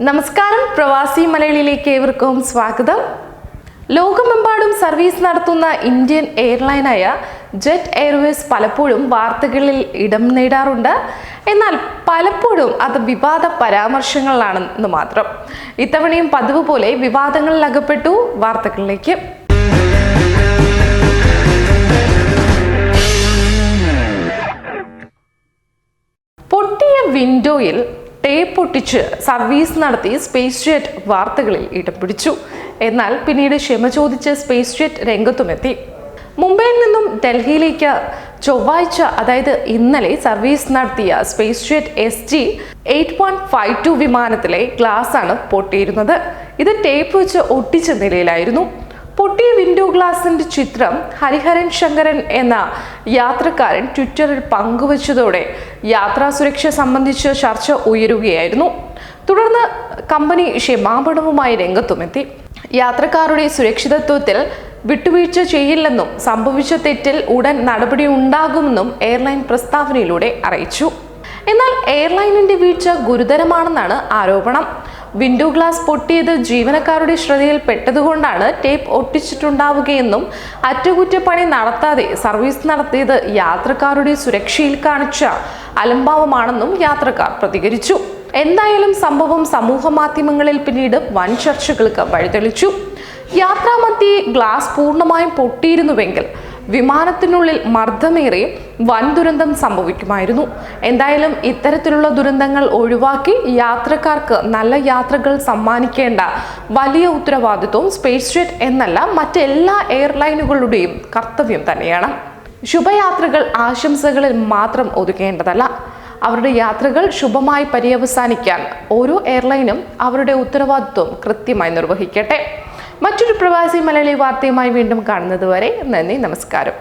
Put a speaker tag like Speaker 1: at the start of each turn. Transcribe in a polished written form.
Speaker 1: നമസ്കാരം, പ്രവാസി മലയാളിയിലേക്ക് ഏവർക്കും സ്വാഗതം. ലോകമെമ്പാടും സർവീസ് നടത്തുന്ന ഇന്ത്യൻ എയർലൈനായ ജെറ്റ് എയർവേസ് പലപ്പോഴും വാർത്തകളിൽ ഇടം നേടാറുണ്ട്. എന്നാൽ പലപ്പോഴും അത് വിവാദ പരാമർശങ്ങളാണെന്ന് മാത്രം. ഇത്തവണയും പതിവ് പോലെ വിവാദങ്ങളിൽ അകപ്പെട്ടു. വാർത്തകളിലേക്ക്. പൊട്ടിയ വിൻഡോയിൽ ടേപ്പ് ഒട്ടിച്ച് സർവീസ് നടത്തി സ്പേസ് ജെറ്റ് വാർത്തകളിൽ ഇടം പിടിച്ചു. എന്നാൽ പിന്നീട് ക്ഷമ ചോദിച്ച് സ്പേസ് ജെറ്റ് രംഗത്തുമെത്തി. മുംബൈയിൽ നിന്നും ഡൽഹിയിലേക്ക് ചൊവ്വാഴ്ച, അതായത് ഇന്നലെ സർവീസ് നടത്തിയ സ്പേസ് ജെറ്റ് SG-8152 വിമാനത്തിലെ ഗ്ലാസാണ് പൊട്ടിയിരുന്നത്. ഇത് ടേപ്പ് വെച്ച് ഒട്ടിച്ച നിലയിലായിരുന്നു. പൊട്ടിയ വിൻഡോ ഗ്ലാസിന്റെ ചിത്രം ഹരിഹരൻ ശങ്കരൻ എന്ന യാത്രക്കാരൻ ട്വിറ്ററിൽ പങ്കുവച്ചതോടെ യാത്രാ സുരക്ഷ സംബന്ധിച്ച് ചർച്ച ഉയരുകയായിരുന്നു. തുടർന്ന് കമ്പനി ക്ഷമാപണവുമായി രംഗത്തുമെത്തി. യാത്രക്കാരുടെ സുരക്ഷിതത്വത്തിൽ വിട്ടുവീഴ്ച ചെയ്യില്ലെന്നും സംഭവിച്ച തെറ്റിൽ ഉടൻ നടപടി ഉണ്ടാകുമെന്നും എയർലൈൻ പ്രസ്താവനയിലൂടെ അറിയിച്ചു. എന്നാൽ എയർലൈനിന്റെ വീഴ്ച ഗുരുതരമാണെന്നാണ് ആരോപണം. വിൻഡോ ഗ്ലാസ് പൊട്ടിയത് ജീവനക്കാരുടെ ശ്രദ്ധയിൽ പെട്ടതുകൊണ്ടാണ് ടേപ്പ് ഒട്ടിച്ചിട്ടുണ്ടാവുകയെന്നും അറ്റകുറ്റപ്പണി നടത്താതെ സർവീസ് നടത്തിയത് യാത്രക്കാരുടെ സുരക്ഷയിൽ കാണിച്ച അലംഭാവമാണെന്നും യാത്രക്കാർ പ്രതികരിച്ചു. എന്തായാലും സംഭവം സമൂഹ മാധ്യമങ്ങളിൽ പിന്നീട് വൻ ചർച്ചകൾക്ക് വഴിതെളിച്ചു. യാത്രാമധ്യേ ഗ്ലാസ് പൂർണ്ണമായും പൊട്ടിയിരുന്നുവെങ്കിൽ വിമാനത്തിനുള്ളിൽ മർദ്ദമേറി വൻ ദുരന്തം സംഭവിക്കുമായിരുന്നു. എന്തായാലും ഇത്തരത്തിലുള്ള ദുരന്തങ്ങൾ ഒഴിവാക്കി യാത്രക്കാർക്ക് നല്ല യാത്രകൾ സമ്മാനിക്കേണ്ട വലിയ ഉത്തരവാദിത്വം സ്പേസ് ജെറ്റ് എന്നല്ല മറ്റെല്ലാ എയർലൈനുകളുടെയും കർത്തവ്യം തന്നെയാണ്. ശുഭയാത്രകൾ ആശംസകളിൽ മാത്രം ഒതുക്കേണ്ടതല്ല. അവരുടെ യാത്രകൾ ശുഭമായി പര്യവസാനിക്കാൻ ഓരോ എയർലൈനും അവരുടെ ഉത്തരവാദിത്വം കൃത്യമായി നിർവഹിക്കട്ടെ. മറ്റൊരു പ്രവാസി മലയാളി വാർത്തയുമായി വീണ്ടും കാണുന്നത് വരെ നന്ദി, നമസ്കാരം.